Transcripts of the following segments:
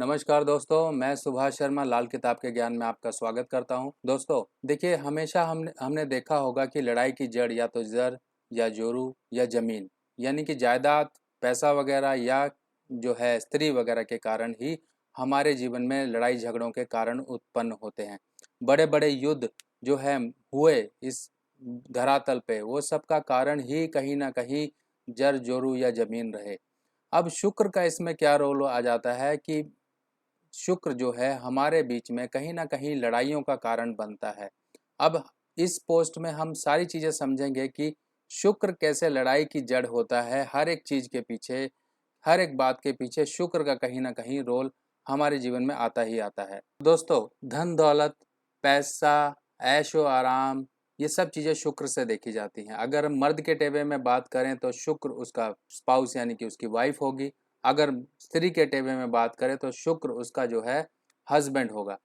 नमस्कार दोस्तों, मैं सुभाष शर्मा लाल किताब के ज्ञान में आपका स्वागत करता हूं। दोस्तों देखिए, हमेशा हमने हमने देखा होगा कि लड़ाई की जड़ या तो जर या जोरू या जमीन यानी कि जायदाद, पैसा वगैरह या जो है स्त्री वगैरह के कारण ही हमारे जीवन में लड़ाई झगड़ों के कारण उत्पन्न होते हैं। बड़े बड़े युद्ध जो है हुए इस धरातल पे, वो सब का कारण ही कहीं ना कहीं जर जोरू या जमीन रहे। अब शुक्र का इसमें क्या रोल आ जाता है कि शुक्र जो है हमारे बीच में कहीं ना कहीं लड़ाइयों का कारण बनता है। अब इस पोस्ट में हम सारी चीज़ें समझेंगे कि शुक्र कैसे लड़ाई की जड़ होता है। हर एक चीज़ के पीछे, हर एक बात के पीछे शुक्र का कहीं ना कहीं रोल हमारे जीवन में आता ही आता है। दोस्तों, धन दौलत, पैसा, ऐशो आराम, ये सब चीज़ें शुक्र से देखी जाती हैं। अगर मर्द के टेबे में बात करें तो शुक्र उसका स्पाउस यानी कि उसकी वाइफ होगी। अगर स्त्री के टेबे में बात करें तो शुक्र उसका जो है हस्बैंड होगा।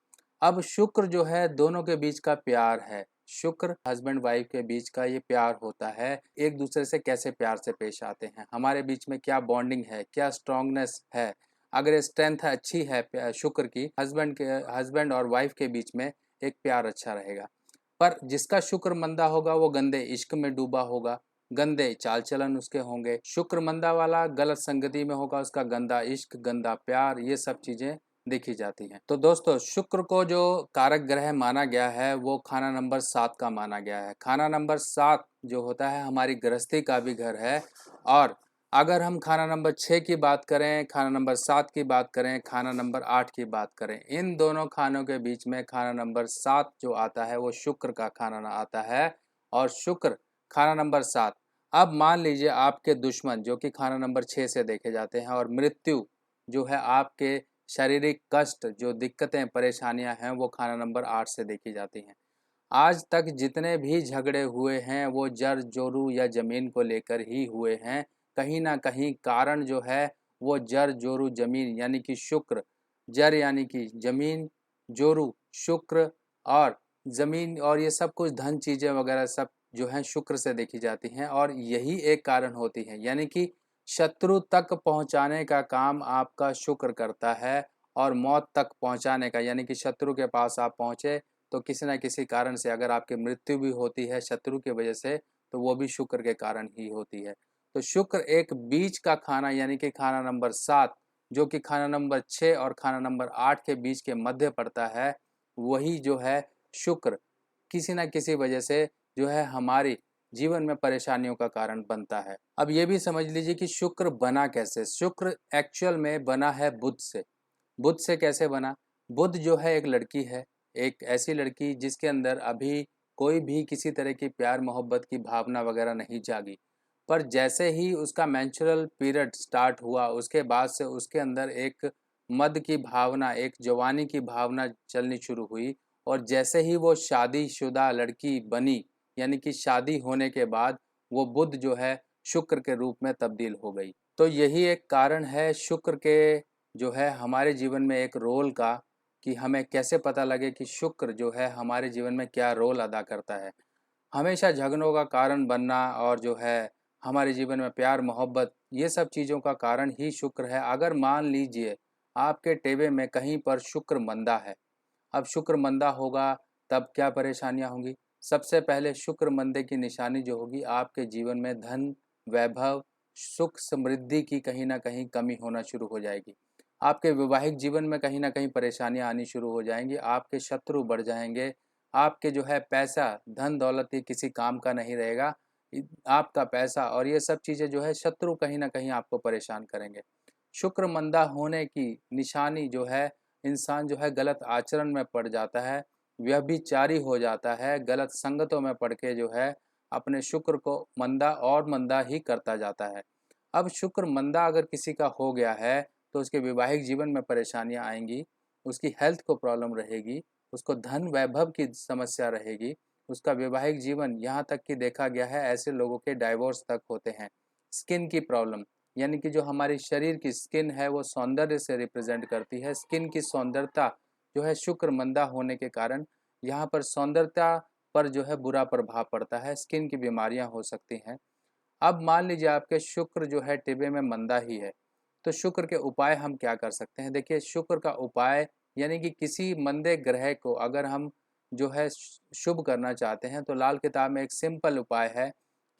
अब शुक्र जो है दोनों के बीच का प्यार है। शुक्र हस्बैंड वाइफ के बीच का ये प्यार होता है। एक दूसरे से कैसे प्यार से पेश आते हैं, हमारे बीच में क्या बॉन्डिंग है, क्या स्ट्रांगनेस है। अगर स्ट्रेंथ अच्छी है शुक्र की, हस्बैंड और वाइफ के बीच में एक प्यार अच्छा रहेगा। पर जिसका शुक्र मंदा होगा वो गंदे इश्क में डूबा होगा, गंदे चाल चलन उसके होंगे। शुक्र मंदा वाला गलत संगति में होगा, उसका गंदा इश्क, गंदा प्यार, ये सब चीजें देखी जाती हैं। तो दोस्तों, शुक्र को जो कारक ग्रह माना गया है वो खाना नंबर 7 का माना गया है। खाना नंबर 7 जो होता है हमारी गृहस्थी का भी घर है। और अगर हम खाना नंबर 6 की बात करें, खाना नंबर 7 की बात करें, खाना नंबर 8 की बात करें, इन दोनों खानों के बीच में खाना नंबर 7 जो आता है वो शुक्र का खाना आता है। और शुक्र खाना नंबर 7। अब मान लीजिए आपके दुश्मन जो कि खाना नंबर 6 से देखे जाते हैं, और मृत्यु जो है आपके शारीरिक कष्ट, जो दिक्कतें परेशानियां हैं, वो खाना नंबर 8 से देखी जाती हैं। आज तक जितने भी झगड़े हुए हैं वो जर जोरू या जमीन को लेकर ही हुए हैं। कहीं ना कहीं कारण जो है वो जर जोरू जमीन यानी कि शुक्र, जर यानी कि जमीन, जोरू शुक्र, और जमीन और ये सब कुछ धन चीजें वगैरह सब जो है शुक्र से देखी जाती हैं। और यही एक कारण होती है, यानी कि शत्रु तक पहुंचाने का काम आपका शुक्र करता है। और मौत तक पहुंचाने का, यानी कि शत्रु के पास आप पहुंचे तो किसी न किसी कारण से अगर आपकी मृत्यु भी होती है शत्रु की वजह से, तो वो भी शुक्र के कारण ही होती है। तो शुक्र एक बीच का खाना यानी कि खाना नंबर 7, जो कि खाना नंबर 6 और खाना नंबर 8 के बीच के मध्य पड़ता है, वही जो है शुक्र किसी न किसी वजह से जो है हमारी जीवन में परेशानियों का कारण बनता है। अब ये भी समझ लीजिए कि शुक्र बना कैसे। शुक्र एक्चुअल में बना है बुध से। बुध से कैसे बना? बुध जो है एक लड़की है, एक ऐसी लड़की जिसके अंदर अभी कोई भी किसी तरह की प्यार मोहब्बत की भावना वगैरह नहीं जागी। पर जैसे ही उसका मेंस्ट्रुअल पीरियड स्टार्ट हुआ, उसके बाद से उसके अंदर एक मद की भावना, एक जवानी की भावना चलनी शुरू हुई। और जैसे ही वो शादीशुदा लड़की बनी, यानी कि शादी होने के बाद, वो बुध जो है शुक्र के रूप में तब्दील हो गई। तो यही एक कारण है शुक्र के जो है हमारे जीवन में एक रोल का, कि हमें कैसे पता लगे कि शुक्र जो है हमारे जीवन में क्या रोल अदा करता है। हमेशा झगड़ों का कारण बनना और जो है हमारे जीवन में प्यार मोहब्बत, ये सब चीज़ों का कारण ही शुक्र है। अगर मान लीजिए आपके टेबे में कहीं पर शुक्र मंदा है, अब शुक्र मंदा होगा तब क्या परेशानियां होंगी? सबसे पहले शुक्र मंदे की निशानी जो होगी, आपके जीवन में धन, वैभव, सुख समृद्धि की कहीं ना कहीं कमी होना शुरू हो जाएगी। आपके वैवाहिक जीवन में कहीं ना कहीं परेशानियां आनी शुरू हो जाएंगी, आपके शत्रु बढ़ जाएंगे, आपके जो है पैसा, धन दौलत ये किसी काम का नहीं रहेगा। आपका पैसा और ये सब चीज़ें जो है शत्रु कहीं ना कहीं आपको परेशान करेंगे। शुक्र मंदा होने की निशानी जो है, इंसान जो है गलत आचरण में पड़ जाता है, व्यभिचारी हो जाता है, गलत संगतों में पड़ के जो है अपने शुक्र को मंदा और मंदा ही करता जाता है। अब शुक्र मंदा अगर किसी का हो गया है तो उसके वैवाहिक जीवन में परेशानियां आएंगी, उसकी हेल्थ को प्रॉब्लम रहेगी, उसको धन वैभव की समस्या रहेगी, उसका वैवाहिक जीवन, यहाँ तक कि देखा गया है ऐसे लोगों के डाइवोर्स तक होते हैं। स्किन की प्रॉब्लम, यानी कि जो हमारी शरीर की स्किन है वो सौंदर्य से रिप्रेजेंट करती है। स्किन की सौंदर्यता जो है शुक्र मंदा होने के कारण यहाँ पर सौंदर्यता पर जो है बुरा प्रभाव पड़ता है, स्किन की बीमारियां हो सकती हैं। अब मान लीजिए आपके शुक्र जो है टिबे में मंदा ही है, तो शुक्र के उपाय हम क्या कर सकते हैं? देखिए, शुक्र का उपाय यानी कि किसी मंदे ग्रह को अगर हम जो है शुभ करना चाहते हैं, तो लाल किताब में एक सिंपल उपाय है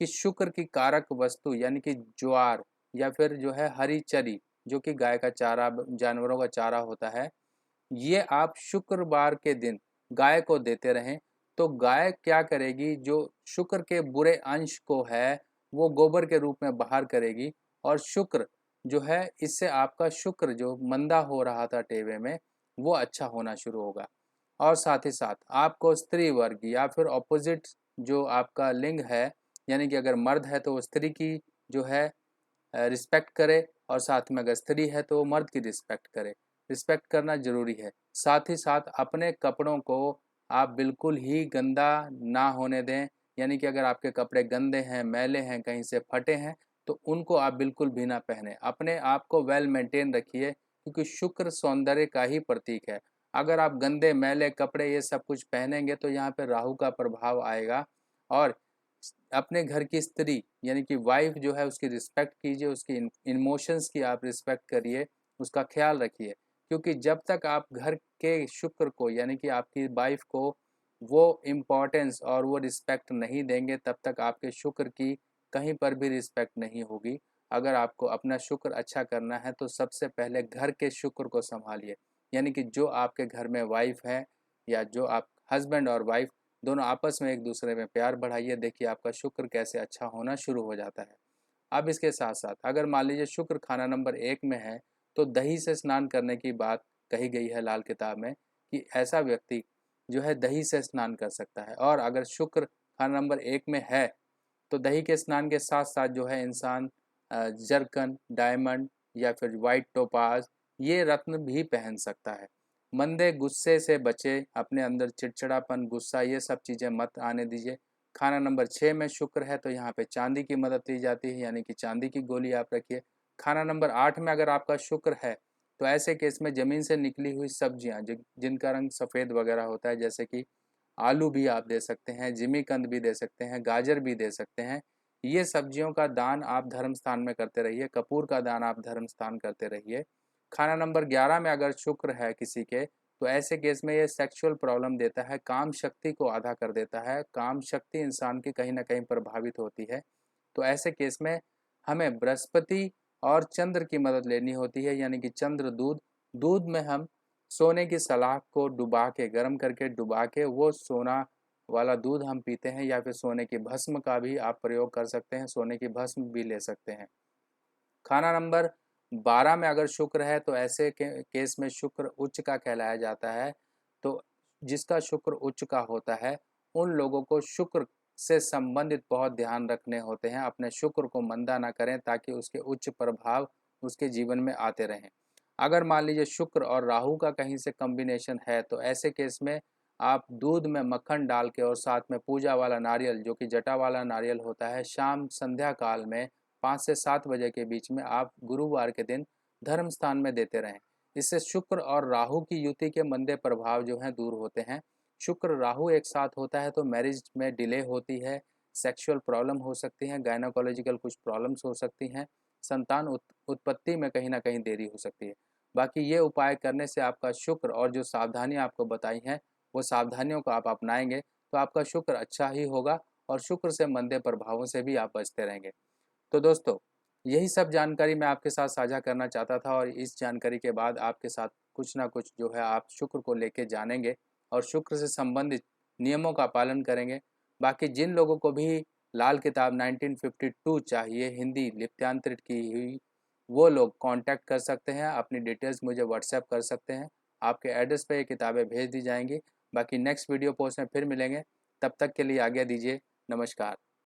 कि शुक्र की कारक वस्तु यानी कि ज्वार या फिर जो है हरी चरी, जो कि गाय का चारा, जानवरों का चारा होता है, ये आप शुक्रवार के दिन गाय को देते रहें। तो गाय क्या करेगी, जो शुक्र के बुरे अंश को है वो गोबर के रूप में बाहर करेगी, और शुक्र जो है, इससे आपका शुक्र जो मंदा हो रहा था टेवे में, वो अच्छा होना शुरू होगा। और साथ ही साथ आपको स्त्री वर्ग या फिर ऑपोजिट जो आपका लिंग है, यानी कि अगर मर्द है तो वो स्त्री की जो है रिस्पेक्ट करे, और साथ में अगर स्त्री है तो वो मर्द की रिस्पेक्ट करे। रिस्पेक्ट करना ज़रूरी है। साथ ही साथ अपने कपड़ों को आप बिल्कुल ही गंदा ना होने दें, यानी कि अगर आपके कपड़े गंदे हैं, मैले हैं, कहीं से फटे हैं, तो उनको आप बिल्कुल भी ना पहने। अपने आप को वेल मेंटेन रखिए, क्योंकि शुक्र सौंदर्य का ही प्रतीक है। अगर आप गंदे मैले कपड़े ये सब कुछ पहनेंगे तो यहाँ पे राहु का प्रभाव आएगा। और अपने घर की स्त्री यानी कि वाइफ जो है उसकी रिस्पेक्ट कीजिए, उसकी इमोशंस की आप रिस्पेक्ट करिए, उसका ख्याल रखिए। क्योंकि जब तक आप घर के शुक्र को यानी कि आपकी वाइफ को वो इम्पोर्टेंस और वो रिस्पेक्ट नहीं देंगे, तब तक आपके शुक्र की कहीं पर भी रिस्पेक्ट नहीं होगी। अगर आपको अपना शुक्र अच्छा करना है तो सबसे पहले घर के शुक्र को संभालिए, यानी कि जो आपके घर में वाइफ है या जो आप हस्बैंड और वाइफ दोनों आपस में एक दूसरे में प्यार बढ़ाइए। देखिए आपका शुक्र कैसे अच्छा होना शुरू हो जाता है। अब इसके साथ साथ अगर मान लीजिए शुक्र खाना नंबर 1 में है, तो दही से स्नान करने की बात कही गई है लाल किताब में, कि ऐसा व्यक्ति जो है दही से स्नान कर सकता है। और अगर शुक्र खाना नंबर 1 में है, तो दही के स्नान के साथ साथ जो है इंसान जरकन, डायमंड या फिर वाइट टोपाज, ये रत्न भी पहन सकता है। मंदे गुस्से से बचे, अपने अंदर चिड़चिड़ापन, गुस्सा, ये सब चीज़ें मत आने दीजिए। खाना नंबर 6 में शुक्र है तो यहाँ पे चांदी की मदद ली जाती है, यानी कि चांदी की गोली आप रखिए। खाना नंबर 8 में अगर आपका शुक्र है, तो ऐसे केस में ज़मीन से निकली हुई सब्जियाँ जिनका रंग सफ़ेद वगैरह होता है, जैसे कि आलू भी आप दे सकते हैं, जिमीकंद भी दे सकते हैं, गाजर भी दे सकते हैं। ये सब्जियों का दान आप धर्म स्थान में करते रहिए, कपूर का दान आप धर्म स्थान करते रहिए। खाना नंबर 11 में अगर शुक्र है किसी के, तो ऐसे केस में ये सेक्सुअल प्रॉब्लम देता है, काम शक्ति को आधा कर देता है, काम शक्ति इंसान की कहीं ना कहीं प्रभावित होती है। तो ऐसे केस में हमें बृहस्पति और चंद्र की मदद लेनी होती है, यानी कि चंद्र दूध, दूध में हम सोने की सलाख को डुबा के, गर्म करके डुबा के वो सोना वाला दूध हम पीते हैं, या फिर सोने की भस्म का भी आप प्रयोग कर सकते हैं, सोने की भस्म भी ले सकते हैं। खाना नंबर 12 में अगर शुक्र है, तो ऐसे केस में शुक्र उच्च का कहलाया जाता है। तो जिसका शुक्र उच्च का होता है, उन लोगों को शुक्र से संबंधित बहुत ध्यान रखने होते हैं। अपने शुक्र को मंदा ना करें, ताकि उसके उच्च प्रभाव उसके जीवन में आते रहें। अगर मान लीजिए शुक्र और राहु का कहीं से कॉम्बिनेशन है, तो ऐसे केस में आप दूध में मक्खन डाल के और साथ में पूजा वाला नारियल, जो कि जटा वाला नारियल होता है, शाम संध्या काल में 5 से 7 बजे के बीच में आप गुरुवार के दिन धर्म स्थान में देते रहें। इससे शुक्र और राहु की युति के मंदे प्रभाव जो हैं दूर होते हैं। शुक्र राहु एक साथ होता है तो मैरिज में डिले होती है, सेक्सुअल प्रॉब्लम हो सकती हैं, गायनोकोलॉजिकल कुछ प्रॉब्लम्स हो सकती हैं, संतान उत्पत्ति में कहीं ना कहीं देरी हो सकती है। बाकी ये उपाय करने से आपका शुक्र, और जो सावधानियां आपको बताई हैं वो सावधानियों को आप अपनाएंगे तो आपका शुक्र अच्छा ही होगा, और शुक्र से मंदे प्रभावों से भी आप बचते रहेंगे। तो दोस्तों, यही सब जानकारी मैं आपके साथ साझा करना चाहता था, और इस जानकारी के बाद आपके साथ कुछ ना कुछ जो है आप शुक्र को लेके जानेंगे और शुक्र से संबंधित नियमों का पालन करेंगे। बाकी जिन लोगों को भी लाल किताब 1952 चाहिए हिंदी लिप्यांतरित की हुई, वो लोग कांटेक्ट कर सकते हैं, अपनी डिटेल्स मुझे व्हाट्सएप कर सकते हैं। आपके एड्रेस पे ये किताबें भेज दी जाएंगी। बाकी नेक्स्ट वीडियो पोस्ट में फिर मिलेंगे, तब तक के लिए आज्ञा दीजिए। नमस्कार।